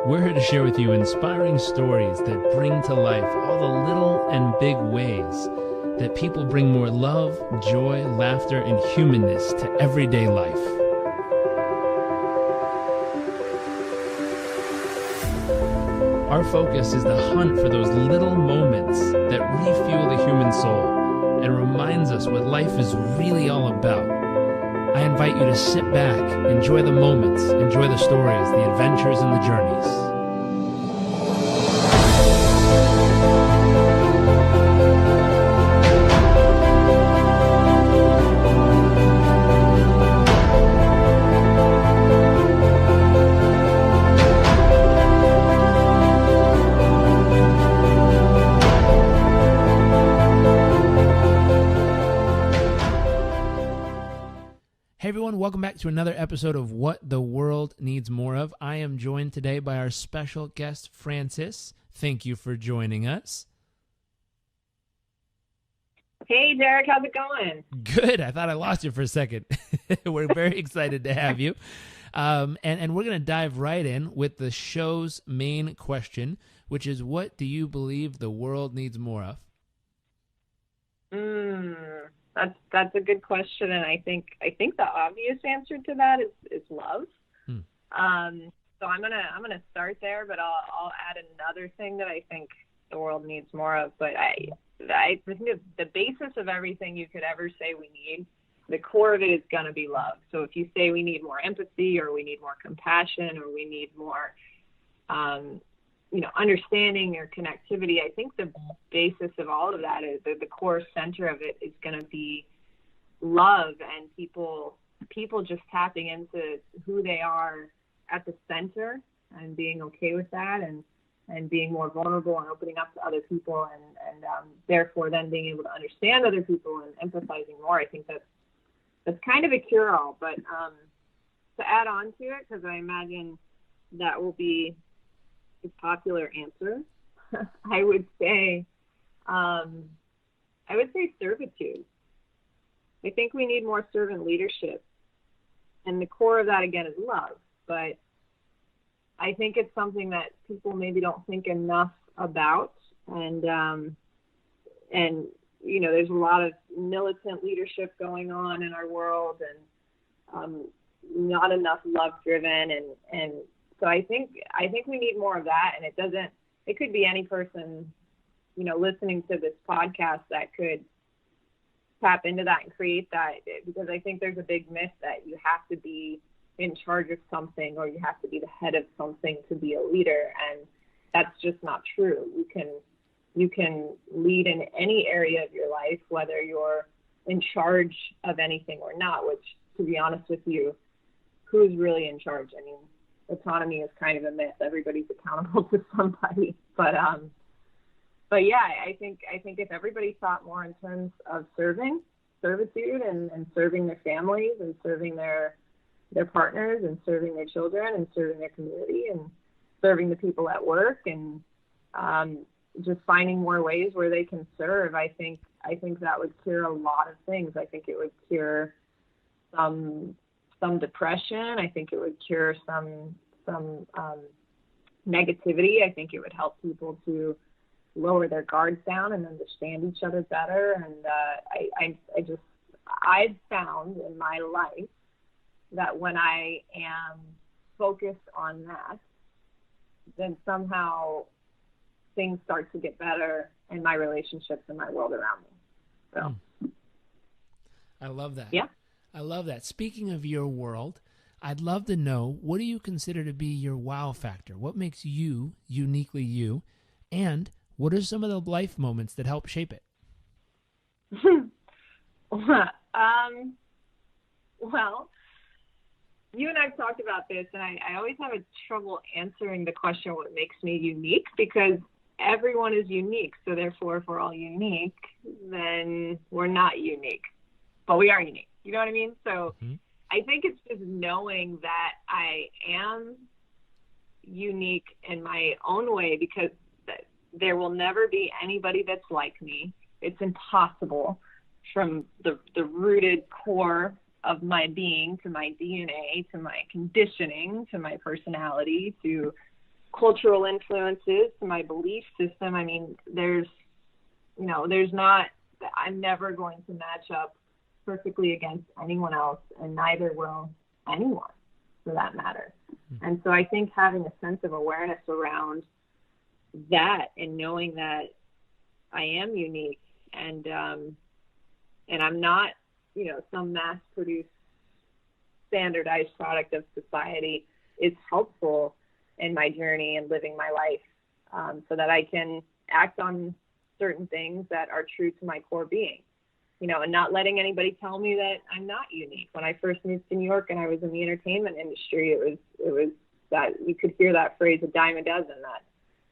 We're here to share with you inspiring stories that bring to life all the little and big ways that people bring more love, joy, laughter, and humanness to everyday life. Our focus is the hunt for those little moments that refuel the human soul and reminds us what life is really all about. I invite you to sit back, enjoy the moments, enjoy the stories, the adventures, and the journeys. Hey everyone, welcome back to another episode of What the World Needs More Of. I am joined today by our special guest, Francis. Thank you for joining us. Hey Jairek, how's it going? Good. I thought I lost you for a second. We're very excited to have you. And we're going to dive right in with the show's main question, which is, what do you believe the world needs more of? That's a good question, and I think the obvious answer to that is love. So I'm gonna start there, but I'll add another thing that I think the world needs more of. But I think the basis of everything you could ever say we need, the core of it is gonna be love. So if you say we need more empathy, or we need more compassion, or we need more understanding or connectivity, I think the basis of all of that is the core center of it is going to be love, and people just tapping into who they are at the center and being okay with that, and being more vulnerable and opening up to other people, and therefore then being able to understand other people and empathizing more. I think that's kind of a cure-all. But to add on to it, because I imagine that will be a popular answer, I would say servitude. I think we need more servant leadership, and the core of that again is love. But I think it's something that people maybe don't think enough about, and there's a lot of militant leadership going on in our world, and not enough love driven, and so I think we need more of that. And it could be any person, listening to this podcast that could tap into that and create that, because I think there's a big myth that you have to be in charge of something, or you have to be the head of something to be a leader. And that's just not true. You can lead in any area of your life, whether you're in charge of anything or not, which, to be honest with you, who's really in charge? I mean, autonomy is kind of a myth. Everybody's accountable to somebody. But yeah, I think if everybody thought more in terms of servitude and serving their families, and serving their partners, and serving their children, and serving their community, and serving the people at work, and just finding more ways where they can serve, I think that would cure a lot of things. I think it would cure some depression. I think it would cure some negativity. I think it would help people to lower their guards down and understand each other better. And I've found in my life that when I am focused on that, then somehow things start to get better in my relationships and my world around me. So I love that. Yeah. I love that. Speaking of your world, I'd love to know, what do you consider to be your wow factor? What makes you uniquely you? And what are some of the life moments that help shape it? Well, you and I have talked about this, and I always have a trouble answering the question, what makes me unique, because everyone is unique. So therefore, if we're all unique, then we're not unique, but we are unique. You know what I mean? So I think it's just knowing that I am unique in my own way, because there will never be anybody that's like me. It's impossible, from the rooted core of my being, to my DNA, to my conditioning, to my personality, to cultural influences to my belief system. I mean, I'm never going to match up perfectly against anyone else, and neither will anyone for that matter. And so I think having a sense of awareness around that and knowing that I am unique and I'm not, some mass-produced standardized product of society is helpful in my journey and living my life, so that I can act on certain things that are true to my core being, and not letting anybody tell me that I'm not unique. When I first moved to New York and I was in the entertainment industry, it was that you could hear that phrase a dime a dozen, that,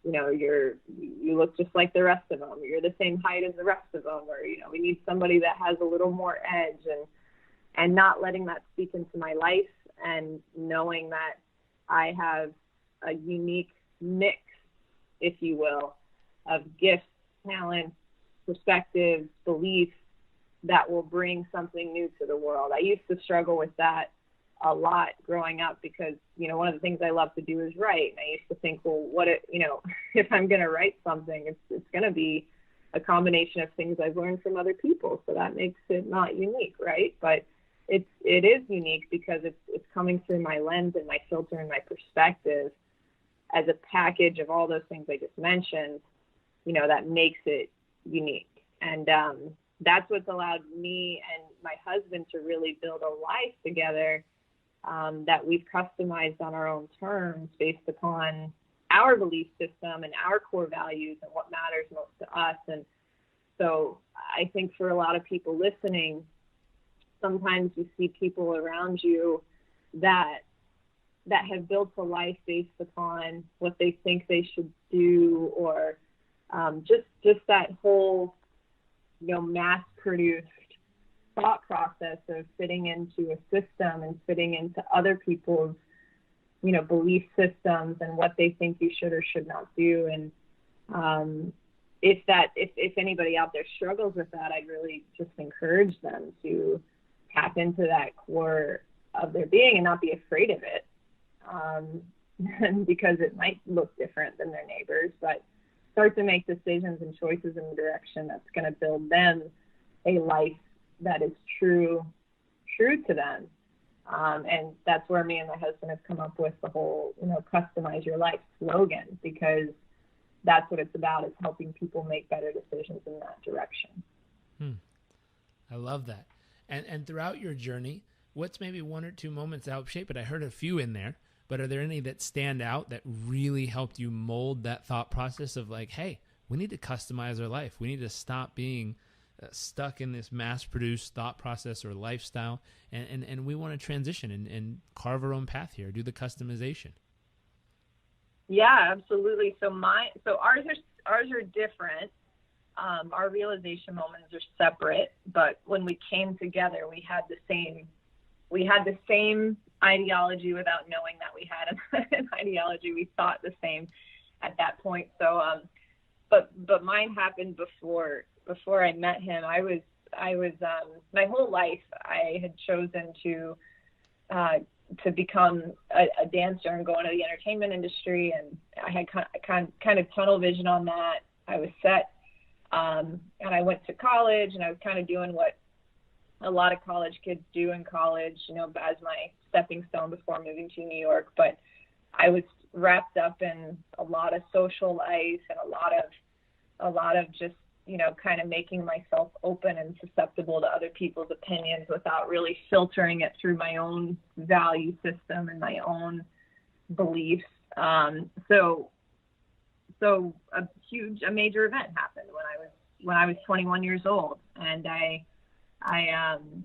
you look just like the rest of them. You're the same height as the rest of them, or, we need somebody that has a little more edge, and not letting that speak into my life, and knowing that I have a unique mix, if you will, of gifts, talents, perspectives, beliefs that will bring something new to the world. I used to struggle with that a lot growing up because, one of the things I love to do is write. And I used to think, well, if I'm going to write something, it's going to be a combination of things I've learned from other people. So that makes it not unique, right? But it is unique because it's coming through my lens and my filter and my perspective as a package of all those things I just mentioned, that makes it unique. And that's what's allowed me and my husband to really build a life together, that we've customized on our own terms based upon our belief system and our core values and what matters most to us. And so I think for a lot of people listening, sometimes you see people around you that have built a life based upon what they think they should do, or just that whole, mass-produced thought process of fitting into a system and fitting into other people's, belief systems and what they think you should or should not do. And if anybody out there struggles with that, I'd really just encourage them to tap into that core of their being and not be afraid of it, because it might look different than their neighbors, but start to make decisions and choices in the direction that's going to build them a life that is true to them. And that's where me and my husband have come up with the whole, customize your life slogan, because that's what it's about, is helping people make better decisions in that direction. I love that. And throughout your journey, what's maybe one or two moments that helped shape it? I heard a few in there, but are there any that stand out that really helped you mold that thought process of like, hey, we need to customize our life. We need to stop being stuck in this mass-produced thought process or lifestyle, and we want to transition and carve our own path here, do the customization. Yeah, absolutely. So ours are different. Our realization moments are separate, but when we came together, we had the same ideology without knowing that we had an ideology. We thought the same at that point. So, but mine happened before I met him. I was my whole life I had chosen to become a dancer and go into the entertainment industry, and I had kind of tunnel vision on that. I was set, and I went to college, and I was kind of doing what a lot of college kids do in college, as my stepping stone before moving to New York. But I was wrapped up in a lot of social life and a lot of just, kind of making myself open and susceptible to other people's opinions without really filtering it through my own value system and my own beliefs. So a major event happened when I was 21 years old, and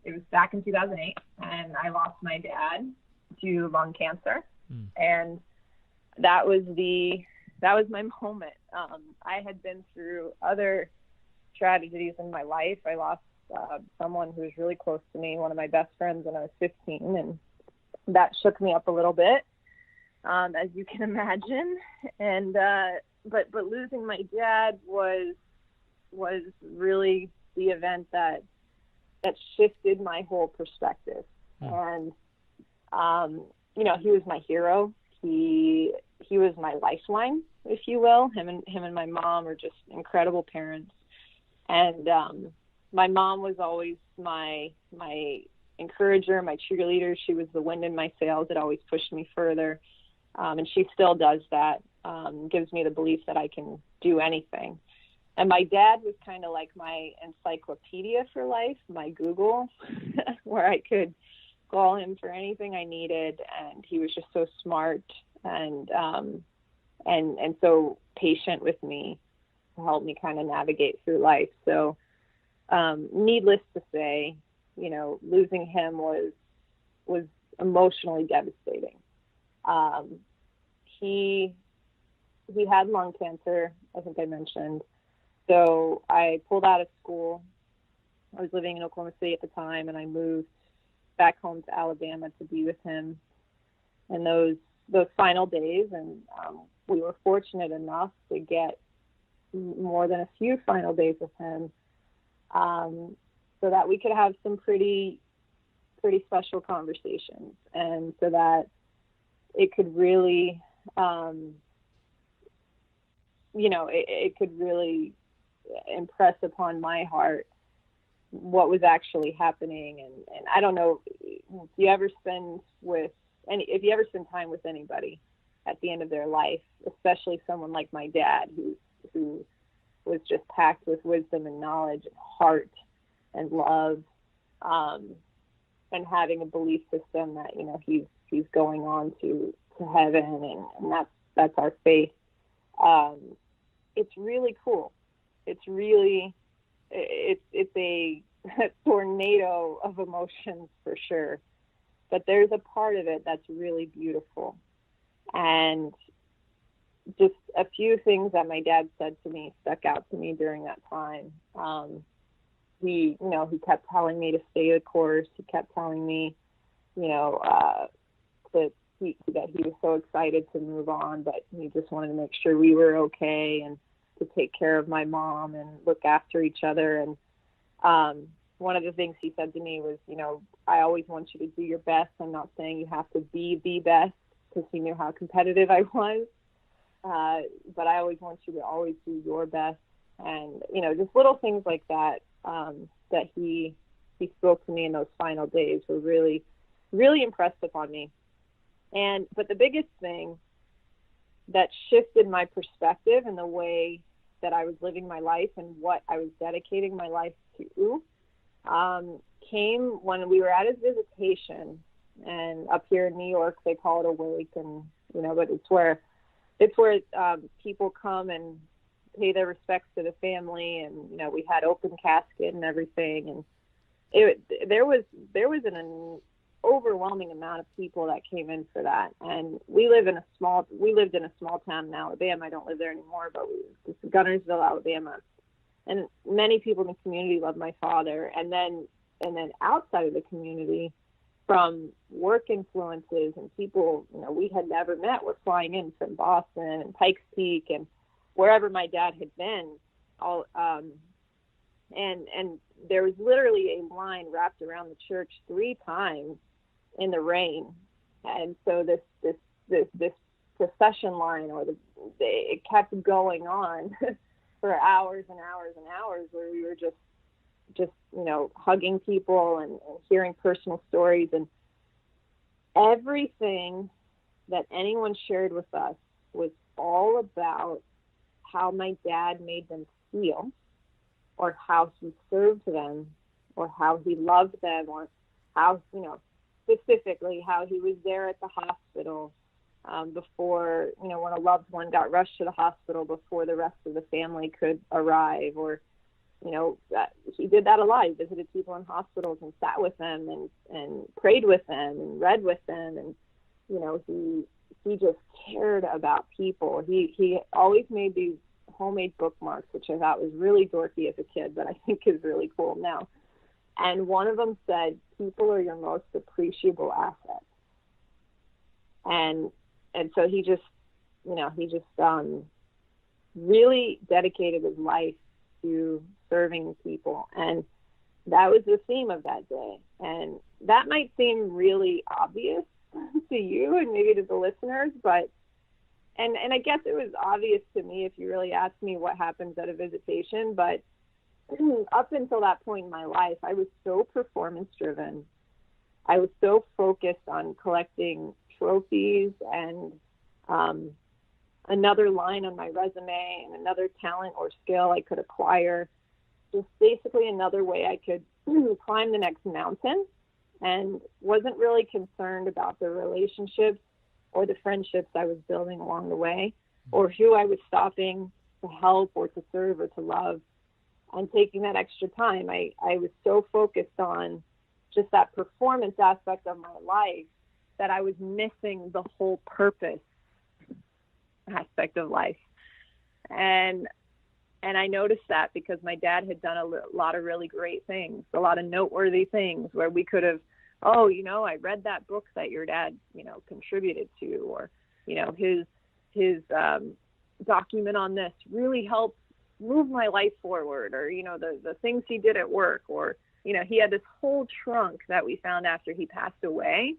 it was back in 2008, and I lost my dad to lung cancer. And that was my moment. I had been through other tragedies in my life. I lost someone who was really close to me, one of my best friends, when I was 15, and that shook me up a little bit, as you can imagine. And but losing my dad was really the event that shifted my whole perspective. And he was my hero. He he was my lifeline, if you will. Him and my mom are just incredible parents. And my mom was always my encourager, my cheerleader. She was the wind in my sails. It always pushed me further. And she still does that, gives me the belief that I can do anything. And my dad was kind of like my encyclopedia for life, my Google, where I could call him for anything I needed. And he was just so smart and so patient with me to help me kind of navigate through life. So needless to say, losing him was emotionally devastating. He had lung cancer, I think I mentioned. So I pulled out of school. I was living in Oklahoma City at the time, and I moved back home to Alabama to be with him in those final days. And we were fortunate enough to get more than a few final days with him, so that we could have some pretty special conversations, and so that it could really, it could really impress upon my heart what was actually happening. And I don't know if you ever spend time with anybody at the end of their life, especially someone like my dad, who was just packed with wisdom and knowledge and heart and love, and having a belief system that he's going on to heaven, and that's our faith. It's really cool. It's a tornado of emotions for sure, but there's a part of it that's really beautiful. And just a few things that my dad said to me stuck out to me during that time. He kept telling me to stay the course. He kept telling me, that he was so excited to move on, but he just wanted to make sure we were okay and to take care of my mom and look after each other. And one of the things he said to me was, I always want you to do your best. I'm not saying you have to be the best, because he knew how competitive I was. But I always want you to always do your best. And, just little things like that, that he spoke to me in those final days were really, really impressed upon me. But the biggest thing that shifted my perspective and the way that I was living my life and what I was dedicating my life to, came when we were at his visitation. And up here in New York, they call it a wake, and but it's where people come and pay their respects to the family, and we had open casket and everything, and there was an overwhelming amount of people that came in for that. And we lived in a small town in Alabama. I don't live there anymore, but it's Gunnersville, Alabama, and many people in the community love my father. And then outside of the community, from work influences and people we had never met were flying in from Boston and Pikes Peak and wherever my dad had been. And there was literally a line wrapped around the church 3 times in the rain. And so this procession line, it kept going on for hours and hours and hours, where we were just hugging people and hearing personal stories. And everything that anyone shared with us was all about how my dad made them feel, or how he served them, or how he loved them, or how, specifically how he was there at the hospital before, when a loved one got rushed to the hospital before the rest of the family could arrive, or he did that a lot. He visited people in hospitals and sat with them and prayed with them and read with them. And, he just cared about people. He always made these homemade bookmarks, which I thought was really dorky as a kid, but I think is really cool now. And one of them said, people are your most appreciable asset. And so he just really dedicated his life to serving people. And that was the theme of that day. And that might seem really obvious to you and maybe to the listeners, but and I guess it was obvious to me if you really asked me what happens at a visitation, but up until that point in my life, I was so performance driven. I was so focused on collecting trophies and another line on my resume and another talent or skill I could acquire, just basically another way I could climb the next mountain, and wasn't really concerned about the relationships or the friendships I was building along the way, or who I was stopping to help or to serve or to love. And taking that extra time, I was so focused on just that performance aspect of my life that I was missing the whole purpose aspect of life. And I noticed that because my dad had done a lot of really great things, a lot of noteworthy things where we could have, oh, you know, I read that book that your dad, you know, contributed to, or, you know, his document on this really helped move my life forward, or, you know, the things he did at work, or, you know, he had this whole trunk that we found after he passed away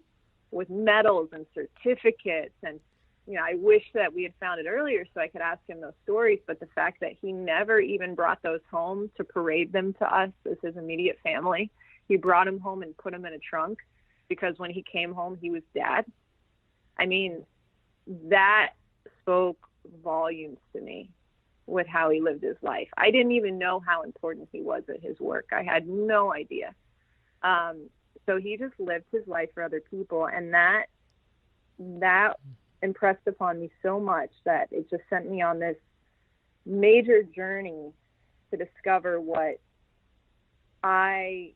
with medals and certificates. And, you know, I wish that we had found it earlier so I could ask him those stories. But the fact that he never even brought those home to parade them to us as his immediate family, he brought them home and put them in a trunk because when he came home, he was dead. I mean, that spoke volumes to me with how he lived his life. I didn't even know how important he was at his work. I had no idea. So he just lived his life for other people. And that impressed upon me so much that it just sent me on this major journey to discover what my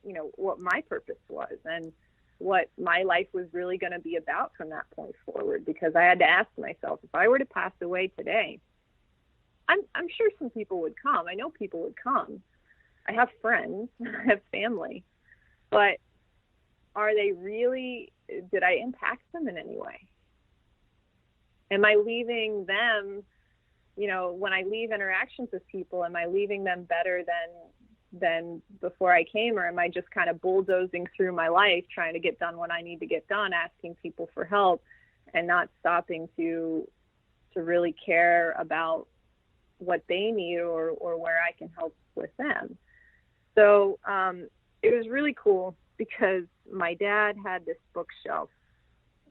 purpose was and what my life was really going to be about from that point forward. Because I had to ask myself, if I were to pass away today, I'm sure some people would come. I know people would come. I have friends, I have family, but are they really, did I impact them in any way? Am I leaving them, you know, when I leave interactions with people, am I leaving them better than before I came, or am I just kind of bulldozing through my life, trying to get done what I need to get done, asking people for help and not stopping to really care about what they need or where I can help with them? So it was really cool because my dad had this bookshelf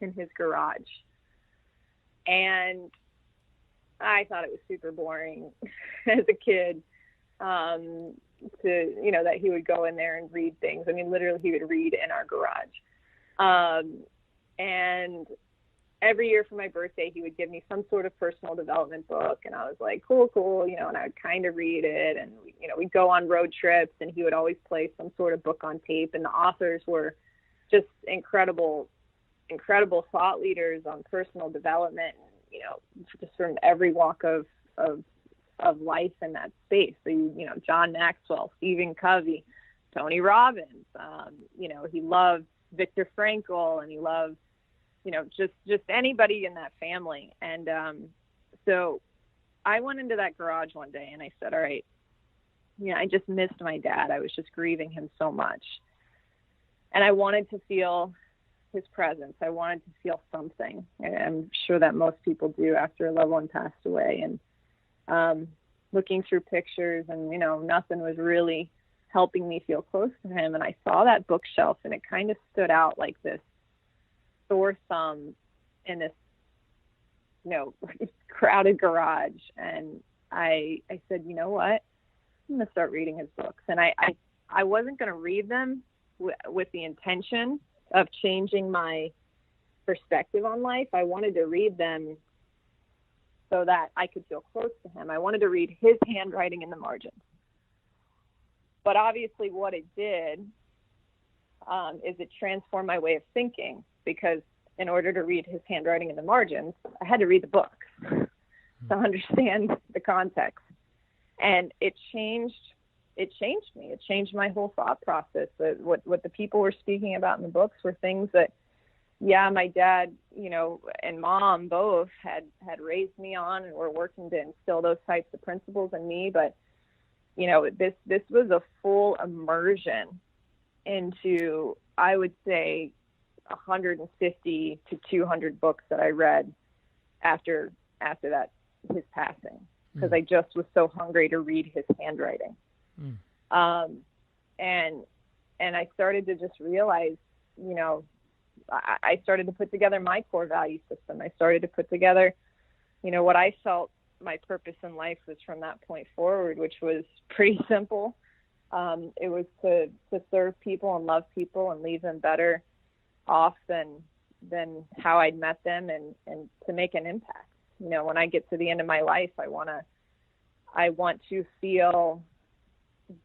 in his garage, and I thought it was super boring as a kid to, you know, that he would go in there and read things. I mean, literally he would read in our garage. And every year for my birthday, he would give me some sort of personal development book. And I was like, cool, you know, and I would kind of read it. And, you know, we'd go on road trips and he would always play some sort of book on tape. And the authors were just incredible thought leaders on personal development, you know, just from every walk of life in that space. So, you know, John Maxwell, Stephen Covey, Tony Robbins, you know, he loved Viktor Frankl, and he loved, you know, just anybody in that family. And so I went into that garage one day and I said, all right, you know, I just missed my dad. I was just grieving him so much. And I wanted to feel his presence. I wanted to feel something. And I'm sure that most people do after a loved one passed away. And looking through pictures, and, you know, nothing was really helping me feel close to him. And I saw that bookshelf, and it kind of stood out like this sore thumb in this, you know, crowded garage. And I said, you know what? I'm going to start reading his books. And I wasn't going to read them with the intention of changing my perspective on life. I wanted to read them so that I could feel close to him. I wanted to read his handwriting in the margins. But obviously what it did is it transformed my way of thinking, because in order to read his handwriting in the margins, I had to read the book to understand the context. And it changed me. It changed my whole thought process. What the people were speaking about in the books were things that, yeah, my dad, you know, and mom both had raised me on and were working to instill those types of principles in me. But, you know, this was a full immersion into, I would say, 150 to 200 books that I read after after that, his passing, because I just was so hungry to read his handwriting. And I started to just realize, you know, I started to put together my core value system. I started to put together, you know, what I felt my purpose in life was from that point forward, which was pretty simple. It was to serve people and love people and leave them better off than how I'd met them, and to make an impact. You know, when I get to the end of my life, I want to feel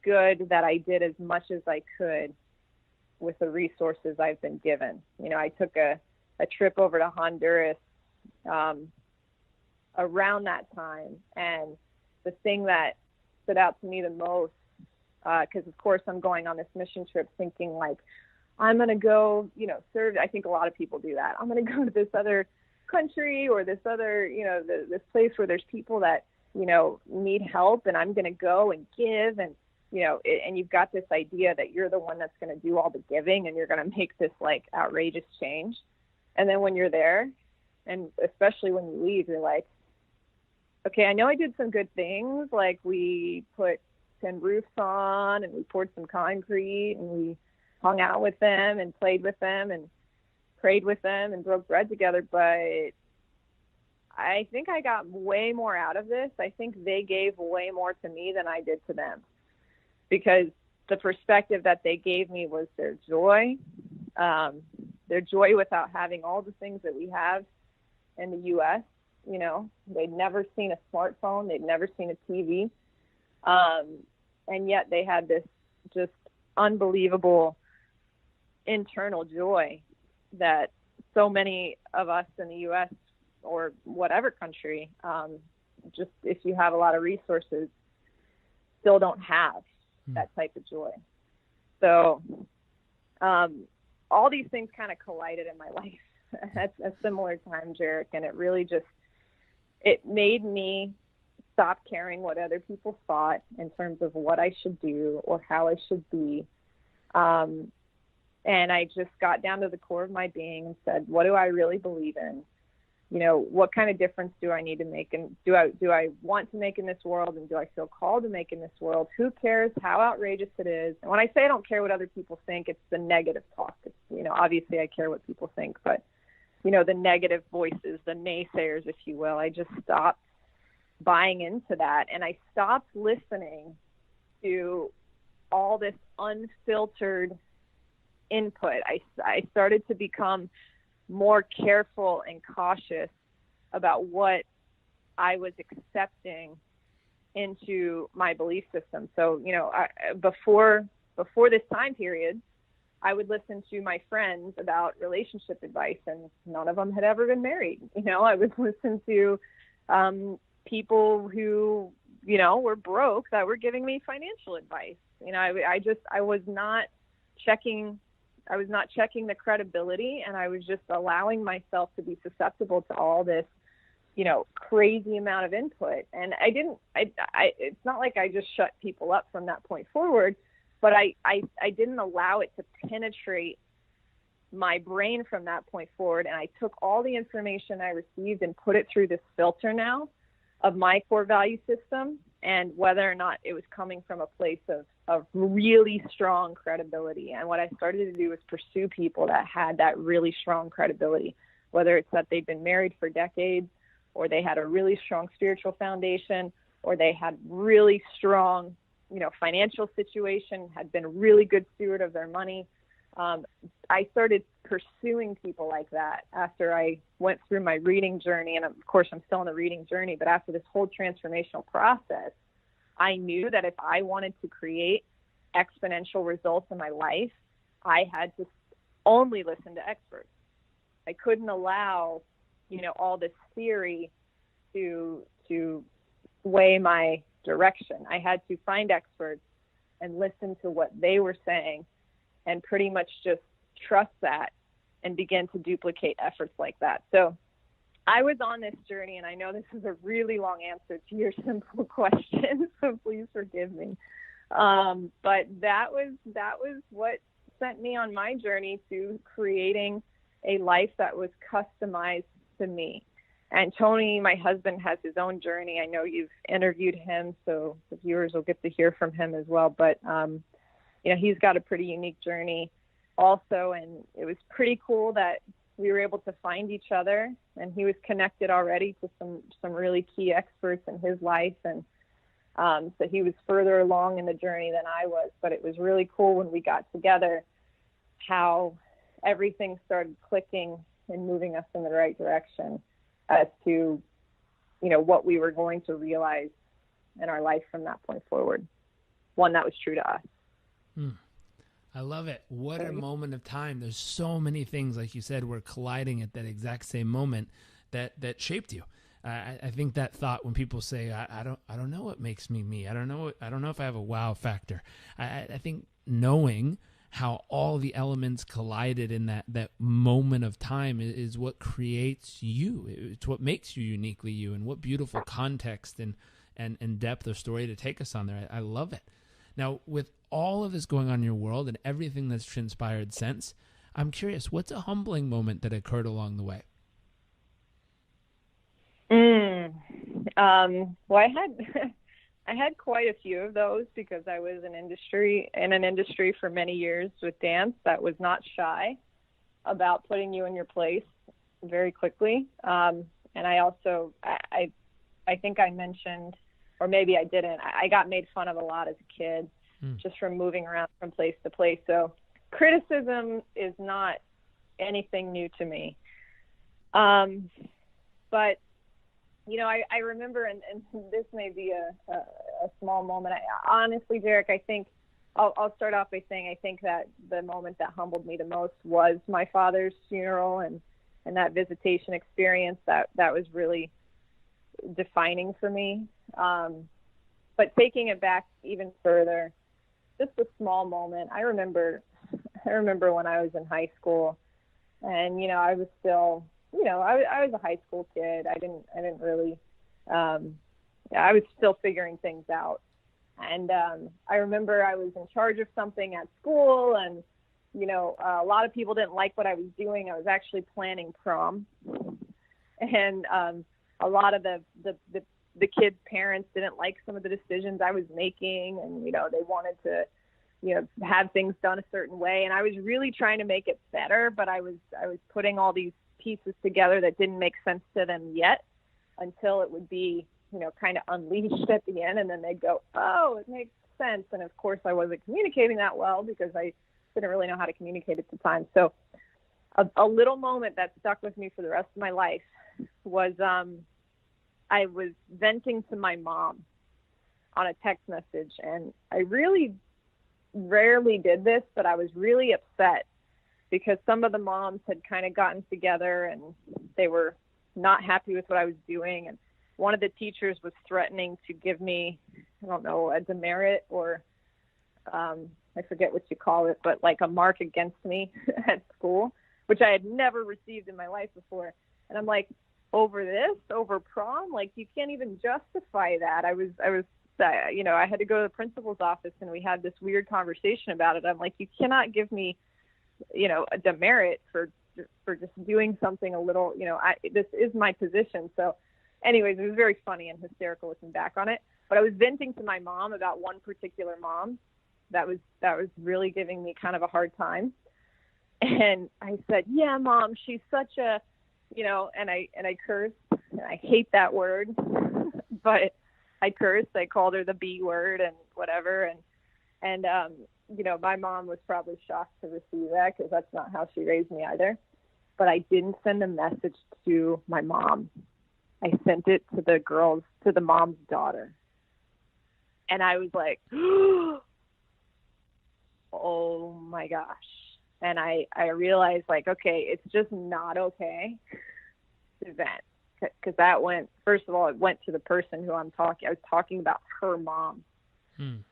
good that I did as much as I could with the resources I've been given. You know, I took a trip over to Honduras around that time, and the thing that stood out to me the most, because of course I'm going on this mission trip thinking like, I'm going to go, you know, serve. I think a lot of people do that. I'm going to go to this other country or this other, you know, this place where there's people that, you know, need help, and I'm going to go and give. And, you know, and you've got this idea that you're the one that's going to do all the giving, and you're going to make this like outrageous change. And then when you're there, and especially when you leave, you're like, okay, I know I did some good things. Like we put 10 roofs on, and we poured some concrete, and we hung out with them and played with them and prayed with them and broke bread together. But I think I got way more out of this. I think they gave way more to me than I did to them, because the perspective that they gave me was their joy without having all the things that we have in the U.S. You know, they'd never seen a smartphone. They'd never seen a TV. And yet they had this just unbelievable internal joy that so many of us in the U.S. or whatever country, just if you have a lot of resources, still don't have that type of joy. So all these things kind of collided in my life at a similar time, Jairek, and it really just, it made me stop caring what other people thought in terms of what I should do or how I should be. And I just got down to the core of my being and said, what do I really believe in? You know, what kind of difference do I need to make? And do I want to make in this world? And do I feel called to make in this world? Who cares how outrageous it is? And when I say I don't care what other people think, it's the negative talk. It's, you know, obviously I care what people think, but, you know, the negative voices, the naysayers, if you will, I just stopped buying into that. And I stopped listening to all this unfiltered input. I started to become more careful and cautious about what I was accepting into my belief system. So, you know, before this time period, I would listen to my friends about relationship advice, and none of them had ever been married. You know, I would listen to people who, you know, were broke that were giving me financial advice. You know, I was not checking the credibility, and I was just allowing myself to be susceptible to all this, you know, crazy amount of input. And it's not like I just shut people up from that point forward, but I didn't allow it to penetrate my brain from that point forward. And I took all the information I received and put it through this filter now of my core value system, and whether or not it was coming from a place of really strong credibility. And what I started to do was pursue people that had that really strong credibility, whether it's that they've been married for decades, or they had a really strong spiritual foundation, or they had really strong, you know, financial situation, had been a really good steward of their money. I started pursuing people like that after I went through my reading journey. And of course, I'm still in the reading journey, but after this whole transformational process, I knew that if I wanted to create exponential results in my life, I had to only listen to experts. I couldn't allow, you know, all this theory to sway my direction. I had to find experts and listen to what they were saying, and pretty much just trust that and begin to duplicate efforts like that. So I was on this journey, and I know this is a really long answer to your simple question, so please forgive me. But that was what sent me on my journey to creating a life that was customized to me. And Tony, my husband, has his own journey. I know you've interviewed him, so the viewers will get to hear from him as well. But, he's got a pretty unique journey also. And it was pretty cool that we were able to find each other, and he was connected already to some really key experts in his life. And so he was further along in the journey than I was. But it was really cool when we got together how everything started clicking and moving us in the right direction as to, what we were going to realize in our life from that point forward. One that was true to us. I love it. What a moment of time. There's so many things, like you said, were colliding at that exact same moment that shaped you. I think that thought when people say, I don't know what makes me me. I don't know if I have a wow factor. I think knowing how all the elements collided in that moment of time is what creates you. It's what makes you uniquely you, and what beautiful context and depth of story to take us on there. I love it. Now, with all of this going on in your world and everything that's transpired since, I'm curious, what's a humbling moment that occurred along the way? Well, I had quite a few of those because I was in an industry for many years with dance that was not shy about putting you in your place very quickly. And I also, I think I mentioned, or maybe I didn't, I got made fun of a lot as a kid just from moving around from place to place. So criticism is not anything new to me. But I remember, and this may be a small moment. Honestly, Jairek, I think I'll start off by saying I think that the moment that humbled me the most was my father's funeral and that visitation experience that was really defining for me. But taking it back even further, just a small moment. I remember when I was in high school, and I was still. I was a high school kid. I didn't really, I was still figuring things out. And I remember I was in charge of something at school, and, a lot of people didn't like what I was doing. I was actually planning prom. And a lot of the kids' parents didn't like some of the decisions I was making, and, they wanted to, have things done a certain way. And I was really trying to make it better, but I was putting all these pieces together that didn't make sense to them yet until it would be, kind of unleashed at the end. And then they'd go, oh, it makes sense. And of course I wasn't communicating that well because I didn't really know how to communicate at the time. So a little moment that stuck with me for the rest of my life was, I was venting to my mom on a text message, and I really rarely did this, but I was really upset because some of the moms had kind of gotten together and they were not happy with what I was doing. And one of the teachers was threatening to give me, I don't know, a demerit or I forget what you call it, but like a mark against me at school, which I had never received in my life before. And I'm like, over prom? Like, you can't even justify that. I had to go to the principal's office and we had this weird conversation about it. I'm like, you cannot give me a demerit for just doing something a little, this is my position. So anyways, it was very funny and hysterical looking back on it, but I was venting to my mom about one particular mom that was really giving me kind of a hard time. And I said, yeah, Mom, she's such a, and I cursed, and I hate that word, but I cursed. I called her the B word and whatever. And my mom was probably shocked to receive that because that's not how she raised me either. But I didn't send a message to my mom. I sent it to the mom's daughter. And I was like, oh my gosh. And I realized, like, okay, it's just not okay to vent. Because that went, first of all, it went to the person who I was talking about her mom.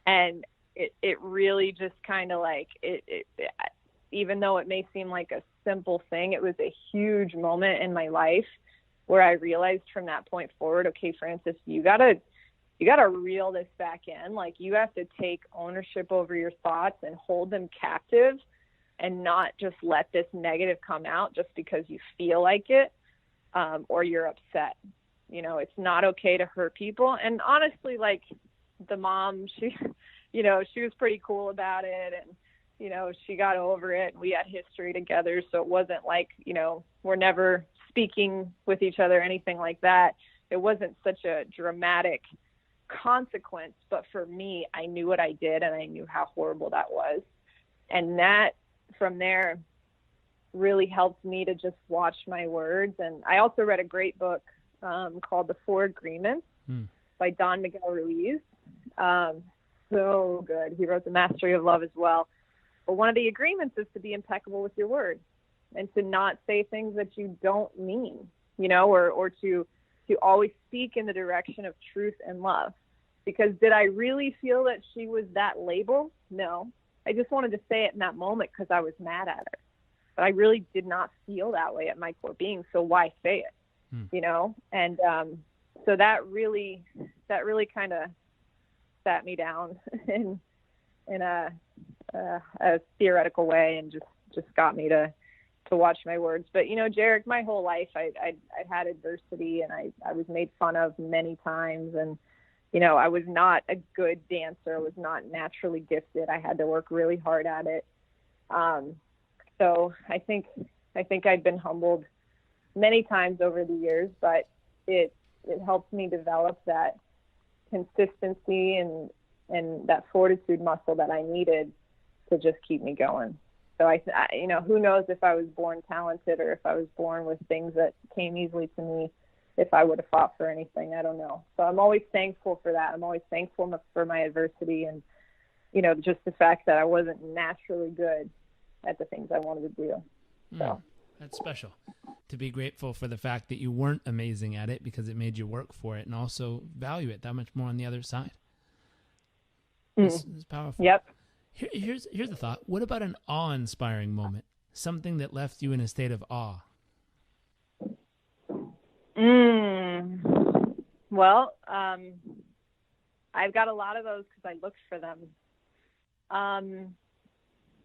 And it really just kind of like, it, even though it may seem like a simple thing, it was a huge moment in my life where I realized from that point forward, okay, Frances, you gotta reel this back in. Like, you have to take ownership over your thoughts and hold them captive and not just let this negative come out just because you feel like it. or you're upset. It's not okay to hurt people. And honestly, like the mom, she was pretty cool about it. And, she got over it, and we had history together. So it wasn't like, we're never speaking with each other, anything like that. It wasn't such a dramatic consequence, but for me, I knew what I did, and I knew how horrible that was. And that from there really helped me to just watch my words. And I also read a great book called The Four Agreements by Don Miguel Ruiz. So good. He wrote The Mastery of Love as well. But one of the agreements is to be impeccable with your words and to not say things that you don't mean, or to always speak in the direction of truth and love. Because did I really feel that she was that label? No. I just wanted to say it in that moment because I was mad at her. But I really did not feel that way at my core being. So why say it? And so that really kind of sat me down in a theoretical way, and just got me to watch my words. But Jairek, my whole life I had adversity, and I was made fun of many times, and I was not a good dancer. I was not naturally gifted. I had to work really hard at it. So I think I've been humbled many times over the years, but it helped me develop that consistency and that fortitude muscle that I needed to just keep me going. So who knows if I was born talented or if I was born with things that came easily to me, if I would have fought for anything, I don't know. So I'm always thankful for that. I'm always thankful for my adversity and, just the fact that I wasn't naturally good at the things I wanted to do. So that's special, to be grateful for the fact that you weren't amazing at it because it made you work for it, and also value it that much more on the other side. It's powerful. Yep. Here's a thought. What about an awe-inspiring moment? Something that left you in a state of awe? Well, I've got a lot of those because I looked for them.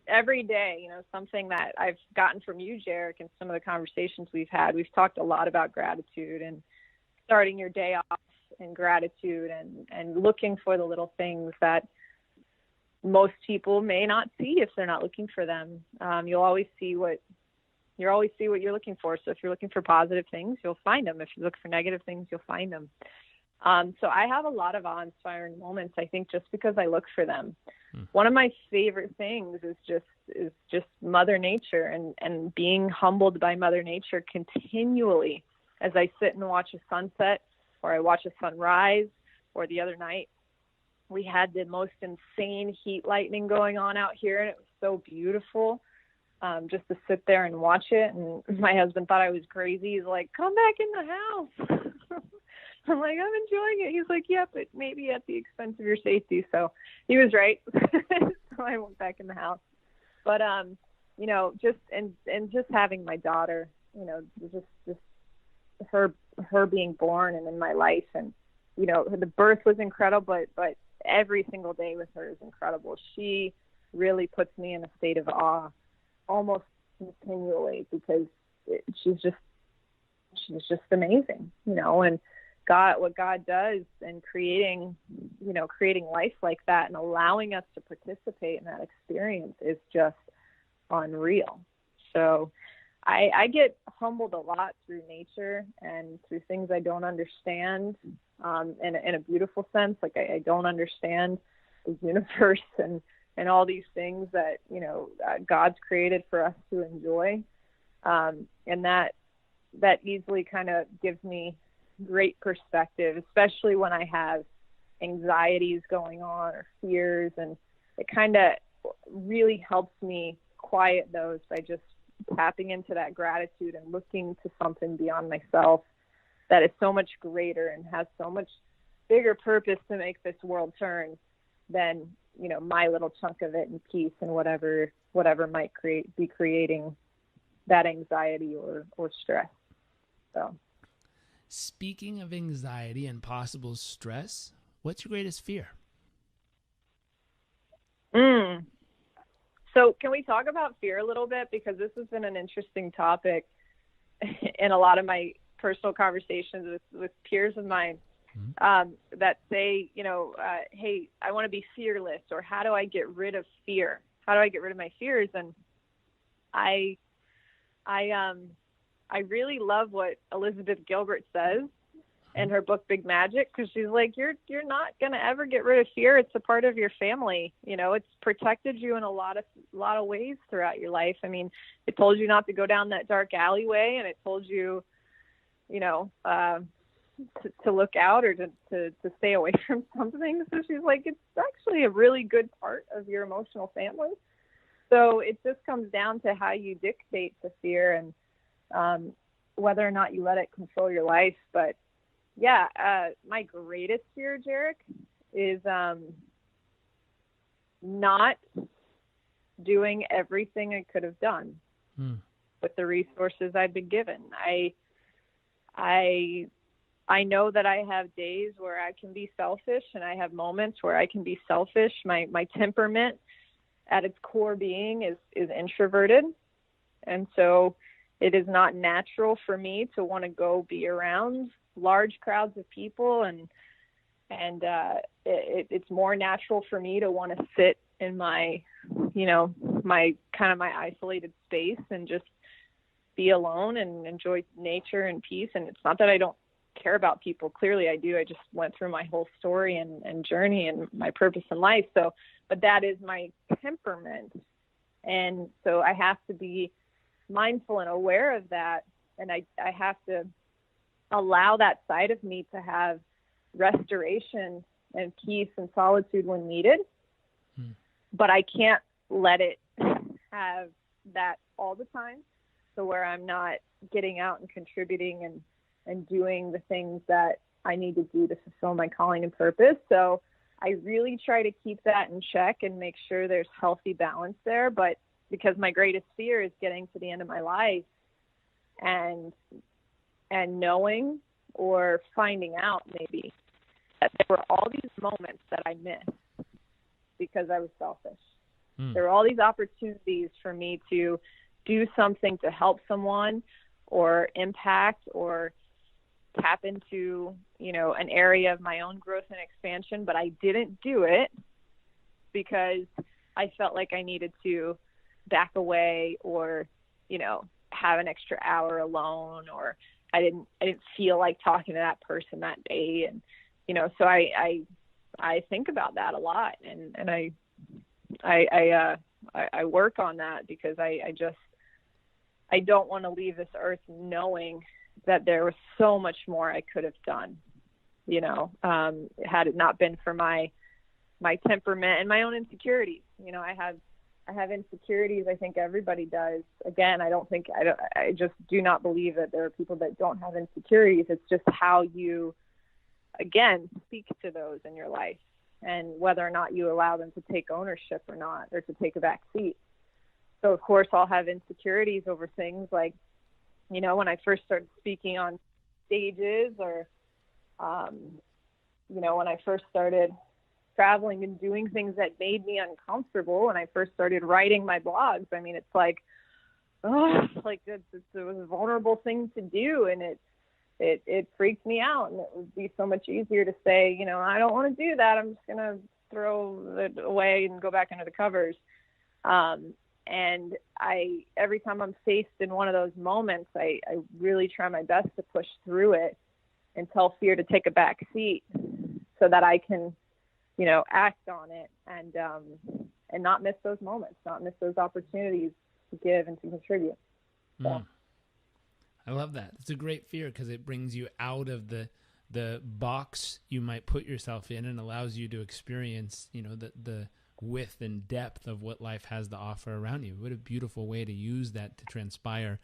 Every day, something that I've gotten from you, Jairek, and some of the conversations we've had, we've talked a lot about gratitude and starting your day off in gratitude and looking for the little things that most people may not see if they're not looking for them. You'll always see what you're looking for. So if you're looking for positive things, you'll find them. If you look for negative things, you'll find them. So I have a lot of awe-inspiring moments, I think, just because I look for them. One of my favorite things is just Mother Nature and being humbled by Mother Nature continually as I sit and watch a sunset, or I watch a sunrise, or the other night we had the most insane heat lightning going on out here, and it was so beautiful just to sit there and watch it. And my husband thought I was crazy. He's like, come back in the house. I'm like, I'm enjoying it. He's like, yeah, but maybe at the expense of your safety. So he was right. So I went back in the house. But, just having my daughter, just her being born and in my life, and, the birth was incredible, but every single day with her is incredible. She really puts me in a state of awe almost continually because she's just amazing, and what God does in creating life like that and allowing us to participate in that experience is just unreal. So I get humbled a lot through nature and through things I don't understand, in a beautiful sense. Like I don't understand the universe and all these things that, God's created for us to enjoy. And that easily kind of gives me great perspective, especially when I have anxieties going on or fears, and it kind of really helps me quiet those by just tapping into that gratitude and looking to something beyond myself that is so much greater and has so much bigger purpose to make this world turn than my little chunk of it in peace and whatever might be creating that anxiety or stress. So speaking of anxiety and possible stress, what's your greatest fear? So can we talk about fear a little bit? Because this has been an interesting topic in a lot of my personal conversations with peers of mine that say, hey, I want to be fearless, or how do I get rid of fear? How do I get rid of my fears? And I really love what Elizabeth Gilbert says in her book, Big Magic, because she's like, you're not going to ever get rid of fear. It's a part of your family. It's protected you in a lot of ways throughout your life. I mean, it told you not to go down that dark alleyway, and it told you, to look out, or to stay away from something. So she's like, it's actually a really good part of your emotional family. So it just comes down to how you dictate the fear, and whether or not you let it control your life. But yeah, my greatest fear, Jairek, is not doing everything I could have done with the resources I've been given. I know that I have days where I can be selfish, and I have moments where I can be selfish. My temperament at its core being is introverted. And so it is not natural for me to want to go be around large crowds of people. And it's more natural for me to want to sit in my isolated space and just be alone and enjoy nature and peace. And it's not that I don't care about people. Clearly I do. I just went through my whole story and journey and my purpose in life. So, but that is my temperament. And so I have to be mindful and aware of that. And I have to allow that side of me to have restoration and peace and solitude when needed. But I can't let it have that all the time. So where I'm not getting out and contributing and doing the things that I need to do to fulfill my calling and purpose. So I really try to keep that in check and make sure there's healthy balance there. But because my greatest fear is getting to the end of my life and knowing or finding out maybe that there were all these moments that I missed because I was selfish. There were all these opportunities for me to do something to help someone or impact or tap into, an area of my own growth and expansion, but I didn't do it because I felt like I needed to back away or, have an extra hour alone, or I didn't feel like talking to that person that day. And, so I think about that a lot, and I work on that because I don't want to leave this earth knowing that there was so much more I could have done, had it not been for my temperament and my own insecurities. I have insecurities. I think everybody does. Again, I just do not believe that there are people that don't have insecurities. It's just how you, again, speak to those in your life and whether or not you allow them to take ownership or not, or to take a back seat. So of course I'll have insecurities over things like, when I first started speaking on stages, or, when I first started traveling and doing things that made me uncomfortable, when I first started writing my blogs, I mean, it's like, it was a vulnerable thing to do. And it freaked me out, and it would be so much easier to say, I don't want to do that. I'm just going to throw it away and go back under the covers. And every time I'm faced in one of those moments, I really try my best to push through it and tell fear to take a back seat so that I can, act on it and not miss those moments, not miss those opportunities to give and to contribute. So. I love that. It's a great fear because it brings you out of the box you might put yourself in and allows you to experience, the width and depth of what life has to offer around you. What a beautiful way to use that to transpire,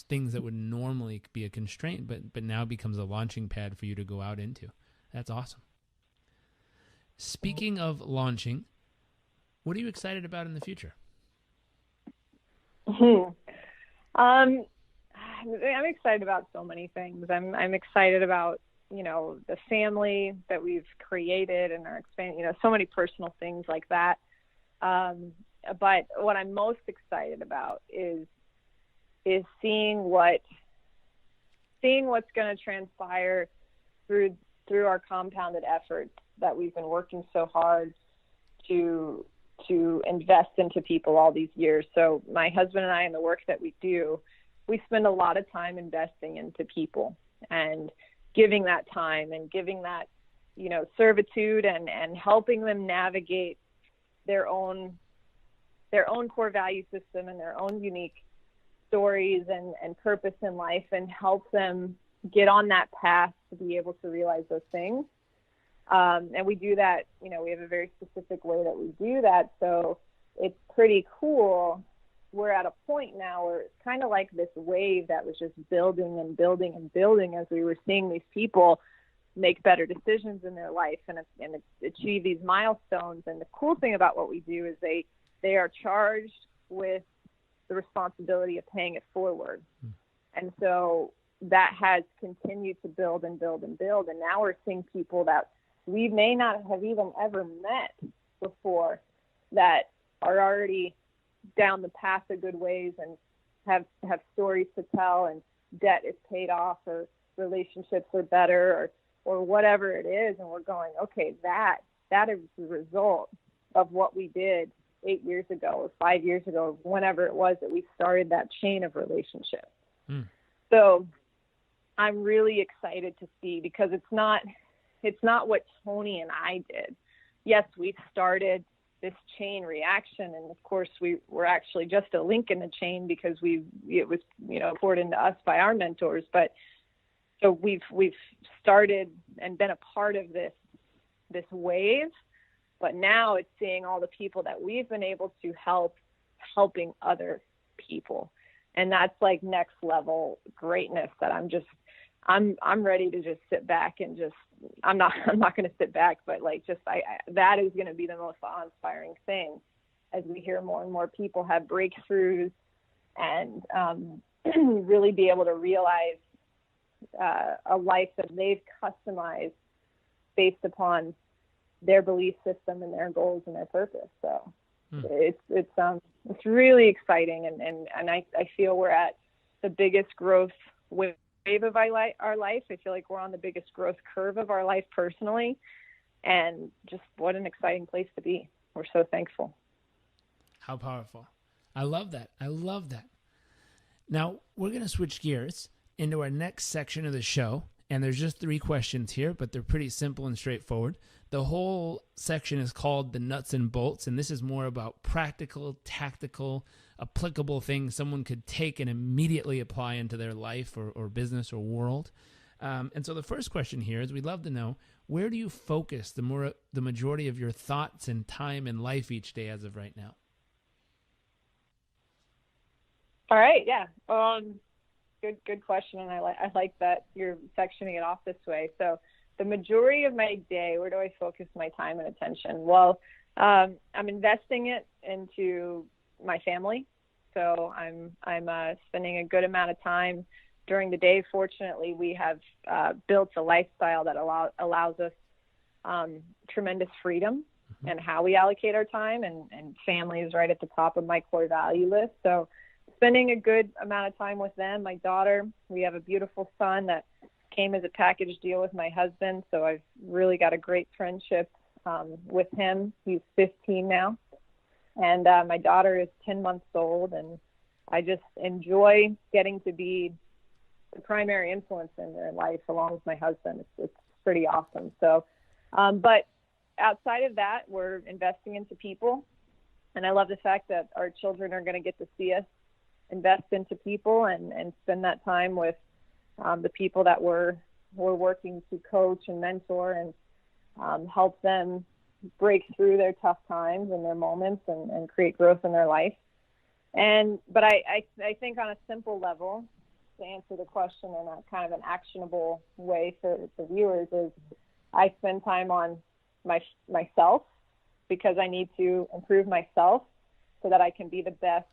things that would normally be a constraint, but now becomes a launching pad for you to go out into. That's awesome. Speaking of launching, what are you excited about in the future? I'm excited about so many things. I'm excited about, the family that we've created and our expanding, so many personal things like that. But what I'm most excited about is seeing what seeing what's going to transpire through our compounded efforts that we've been working so hard to invest into people all these years. So my husband and I, in the work that we do, we spend a lot of time investing into people and giving that time and giving that, servitude and helping them navigate their own core value system and their own unique stories and purpose in life, and help them get on that path to be able to realize those things. And we do that, we have a very specific way that we do that. So it's pretty cool. We're at a point now where it's kind of like this wave that was just building and building and building as we were seeing these people make better decisions in their life and achieve these milestones. And the cool thing about what we do is they are charged with the responsibility of paying it forward. And so that has continued to build and build and build. And now we're seeing people that we may not have even ever met before that are already down the path of good ways and have stories to tell, and debt is paid off, or relationships are better, or whatever it is. And we're going, okay, that is the result of what we did 8 years ago or 5 years ago, whenever it was that we started that chain of relationships. So I'm really excited to see, because it's not what Tony and I did. Yes, we started this chain reaction, and of course we were actually just a link in the chain because it was poured into us by our mentors. But so we've started and been a part of this wave, but now it's seeing all the people that we've been able to helping other people, and that's like next level greatness that I'm ready to just sit back and I'm not going to sit back, but that is going to be the most awe-inspiring thing as we hear more and more people have breakthroughs and really be able to realize a life that they've customized based upon their belief system and their goals and their purpose. So it's really exciting, and I feel we're at the biggest growth wave of our life. I feel like we're on the biggest growth curve of our life personally, and just what an exciting place to be. We're so thankful. How powerful. I love that. Now we're going to switch gears into our next section of the show, and there's just 3 questions here, but they're pretty simple and straightforward. The whole section is called the nuts and bolts, and this is more about practical, tactical, applicable things someone could take and immediately apply into their life or business or world. And so the first question here is, we'd love to know, where do you focus the majority of your thoughts and time in life each day as of right now? All right. Yeah. Good question. And I like that you're sectioning it off this way. So the majority of my day, where do I focus my time and attention? Well, I'm investing it into my family. So I'm spending a good amount of time during the day. Fortunately, we have built a lifestyle that allows us tremendous freedom in how we allocate our time, and family is right at the top of my core value list. So spending a good amount of time with them. My daughter, we have a beautiful son that came as a package deal with my husband, so I've really got a great friendship with him. He's 15 now, and my daughter is 10 months old, and I just enjoy getting to be the primary influence in their life along with my husband. It's pretty awesome. So, but outside of that, we're investing into people, and I love the fact that our children are going to get to see us invest into people and spend that time with the people that we're working to coach and mentor and help them break through their tough times and their moments and create growth in their life. But I think on a simple level, to answer the question in a kind of an actionable way for viewers, is I spend time on myself, because I need to improve myself so that I can be the best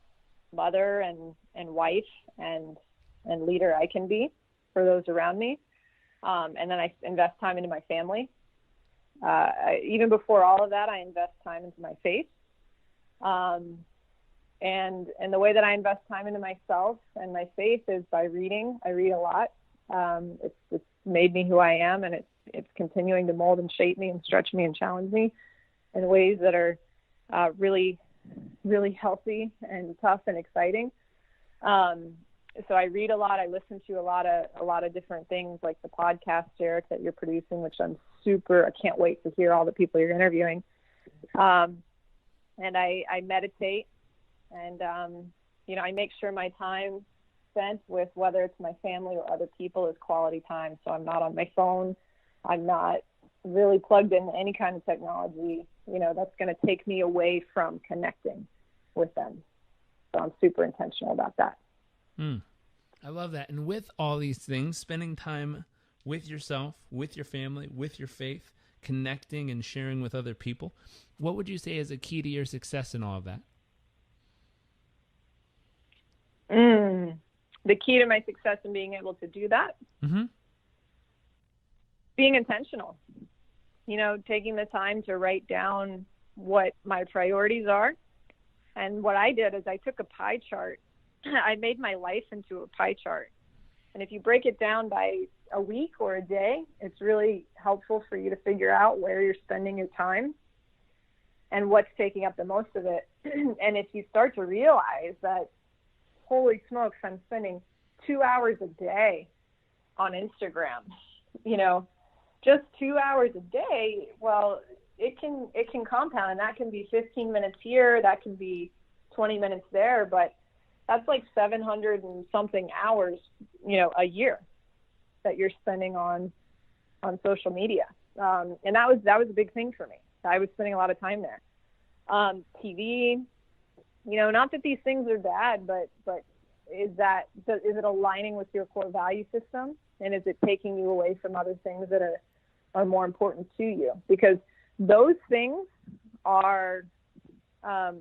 mother and wife and leader I can be for those around me. And then I invest time into my family. Even before all of that, I invest time into my faith. And the way that I invest time into myself and my faith is by reading. I read a lot. It's made me who I am, and it's continuing to mold and shape me and stretch me and challenge me in ways that are really, really healthy and tough and exciting. So I read a lot. I listen to a lot of different things, like the podcast, Jairek, that you're producing, which I can't wait to hear all the people you're interviewing. And I meditate, and, I make sure my time spent with, whether it's my family or other people, is quality time. So I'm not on my phone. I'm not really plugged into any kind of technology, that's going to take me away from connecting with them. So I'm super intentional about that. I love that. And with all these things, spending time with yourself, with your family, with your faith, connecting and sharing with other people, what would you say is a key to your success in all of that? The key to my success in being able to do that? Mm-hmm. Being intentional. Taking the time to write down what my priorities are. And what I did is I took a pie chart. I made my life into a pie chart. And if you break it down by a week or a day, it's really helpful for you to figure out where you're spending your time and what's taking up the most of it. And if you start to realize that, holy smokes, I'm spending 2 hours a day on Instagram, just 2 hours a day, well, it can compound, and that can be 15 minutes here, that can be 20 minutes there, but that's like 700 and something hours, a year that you're spending on social media. And that was a big thing for me. I was spending a lot of time there. TV, not that these things are bad, but is it aligning with your core value system? And is it taking you away from other things that are more important to you? Because those things are, I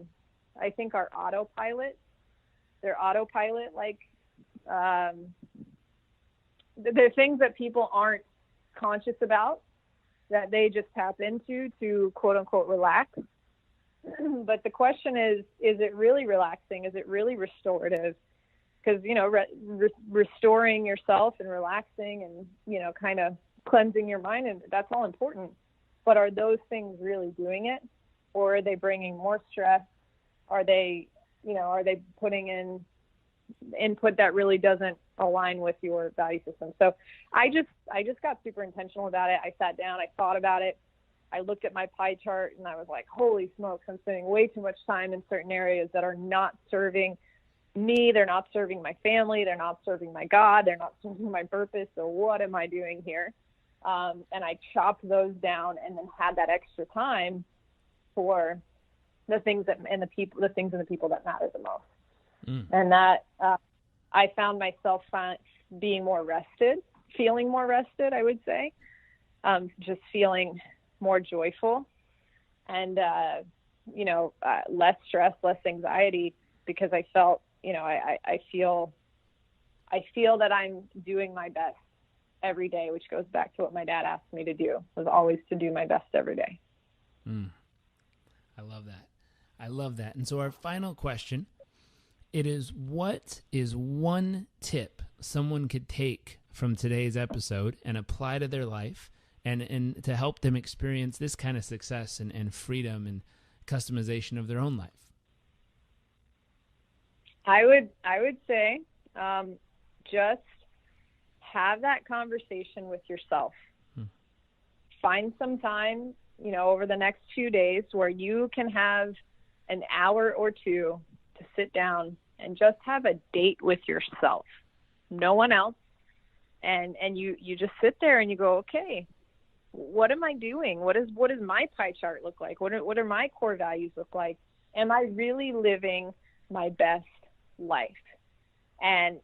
think, are autopilot. They're autopilot, like they're things that people aren't conscious about, that they just tap into to quote unquote relax. But the question is it really relaxing? Is it really restorative? Because, restoring yourself and relaxing and, kind of cleansing your mind, and that's all important. But are those things really doing it? Or are they bringing more stress? Are they putting in input that really doesn't align with your value system? So I just got super intentional about it. I sat down, I thought about it. I looked at my pie chart and I was like, holy smokes, I'm spending way too much time in certain areas that are not serving me. They're not serving my family. They're not serving my God. They're not serving my purpose. So what am I doing here? And I chopped those down and then had that extra time for the things and the people that matter the most. And that I found myself being more rested, feeling more rested, I would say, just feeling more joyful and, less stress, less anxiety, because I felt, I feel that I'm doing my best every day, which goes back to what my dad asked me to do, was always to do my best every day. I love that. And so our final question, it is, what is one tip someone could take from today's episode and apply to their life and to help them experience this kind of success and freedom and customization of their own life? I would say just have that conversation with yourself. Find some time, over the next few days where you can have an hour or two to sit down and just have a date with yourself, no one else. And you just sit there and you go, okay, what am I doing? What does my pie chart look like? What are my core values look like? Am I really living my best life? And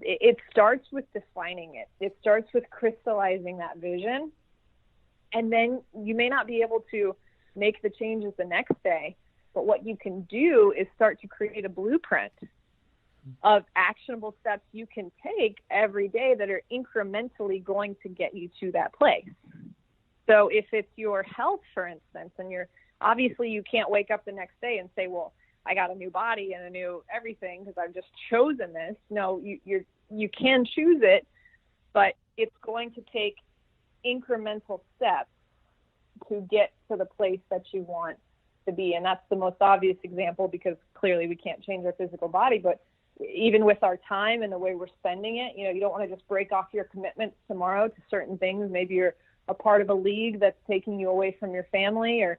it starts with defining it. It starts with crystallizing that vision. And then you may not be able to make the changes the next day, but what you can do is start to create a blueprint of actionable steps you can take every day that are incrementally going to get you to that place. So if it's your health, for instance, and obviously you can't wake up the next day and say, well, I got a new body and a new everything because I've just chosen this. No, you can choose it, but it's going to take incremental steps to get to the place that you want to be. And that's the most obvious example, because clearly we can't change our physical body, but even with our time and the way we're spending it, you don't want to just break off your commitments tomorrow to certain things. Maybe you're a part of a league that's taking you away from your family, or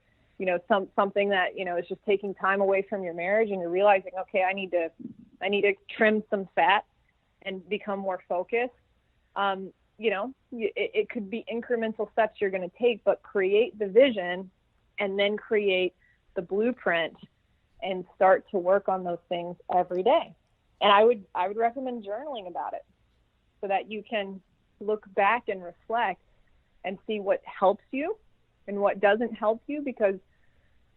something that is just taking time away from your marriage, and you're realizing, okay, I need to trim some fat and become more focused. It could be incremental steps you're going to take, but create the vision and then create the blueprint and start to work on those things every day. And I would recommend journaling about it, so that you can look back and reflect and see what helps you and what doesn't help you, because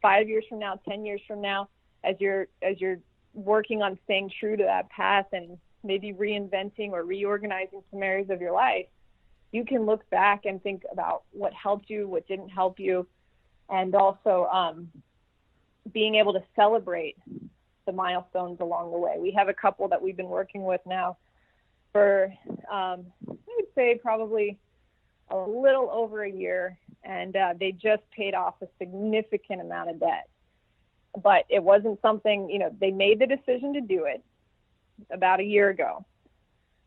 5 years from now, 10 years from now, as you're working on staying true to that path and maybe reinventing or reorganizing some areas of your life, you can look back and think about what helped you, what didn't help you, and also being able to celebrate the milestones along the way. We have a couple that we've been working with now for, I would say, probably a little over a year, and they just paid off a significant amount of debt. But it wasn't something, they made the decision to do it about a year ago.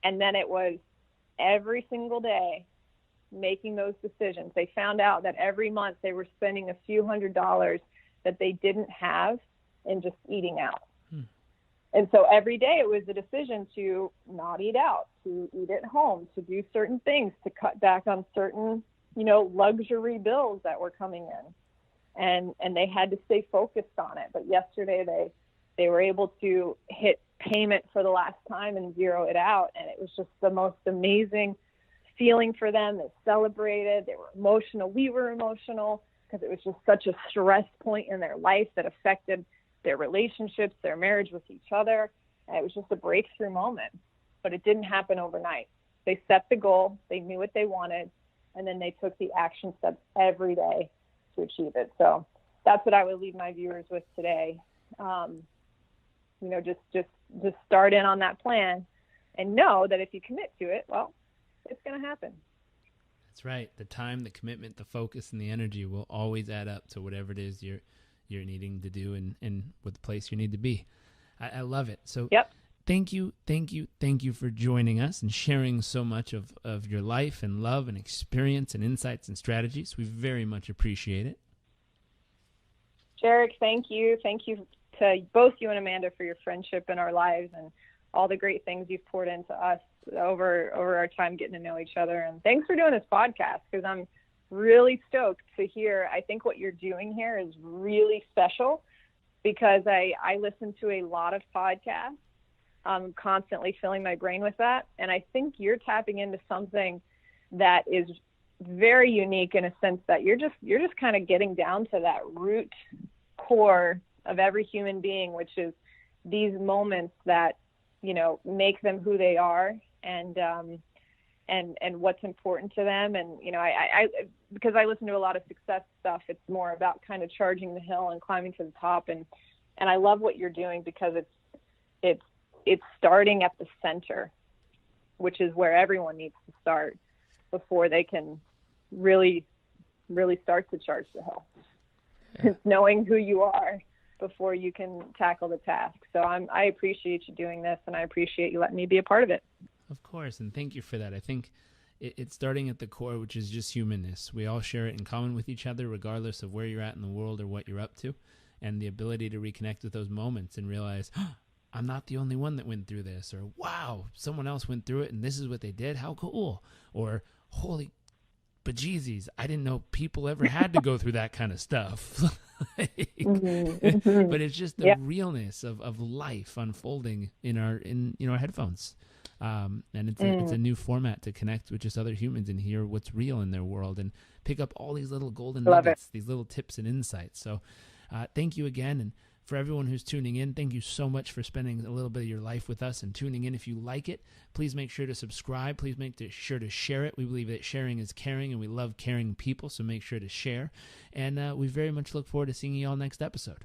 And then it was every single day making those decisions. They found out that every month they were spending a few $100s that they didn't have in just eating out. And so every day it was a decision to not eat out, to eat at home, to do certain things, to cut back on certain, luxury bills that were coming in. And they had to stay focused on it. But yesterday they were able to hit payment for the last time and zero it out. And it was just the most amazing feeling for them. They celebrated. They were emotional. We were emotional, because it was just such a stress point in their life that affected their relationships, their marriage with each other. And it was just a breakthrough moment, but it didn't happen overnight. They set the goal, they knew what they wanted, and then they took the action steps every day to achieve it. So that's what I would leave my viewers with today. Just start in on that plan and know that if you commit to it, well, it's going to happen. That's right. The time, the commitment, the focus, and the energy will always add up to whatever it is you're needing to do and what the place you need to be. I love it. So yep. Thank you for joining us and sharing so much of your life and love and experience and insights and strategies. We very much appreciate it. Jairek, thank you. Thank you to both you and Amanda for your friendship in our lives and all the great things you've poured into us over our time getting to know each other. And thanks for doing this podcast, because I'm really stoked to hear. I think what you're doing here is really special, because I listen to a lot of podcasts. I'm constantly filling my brain with that. And I think you're tapping into something that is very unique, in a sense that you're just kind of getting down to that root core of every human being, which is these moments that, make them who they are, and what's important to them. And, I because I listen to a lot of success stuff, it's more about kind of charging the hill and climbing to the top. And I love what you're doing, because it's starting at the center, which is where everyone needs to start before they can really, really start to charge the hill. Yeah. It's knowing who you are before you can tackle the task. So I appreciate you doing this, and I appreciate you letting me be a part of it. Of course, and thank you for that. I think it's starting at the core, which is just humanness. We all share it in common with each other, regardless of where you're at in the world or what you're up to, and the ability to reconnect with those moments and realize, I'm not the only one that went through this, or wow, someone else went through it and this is what they did. How cool. Or holy bejesus, I didn't know people ever had to go through that kind of stuff. But it's just the realness of life unfolding in our headphones. And it's a new format to connect with just other humans and hear what's real in their world and pick up all these little golden nuggets, these little tips and insights. So thank you again. And for everyone who's tuning in, thank you so much for spending a little bit of your life with us and tuning in. If you like it, please make sure to subscribe. Please make sure to share it. We believe that sharing is caring, and we love caring people, so make sure to share. And we very much look forward to seeing you all next episode.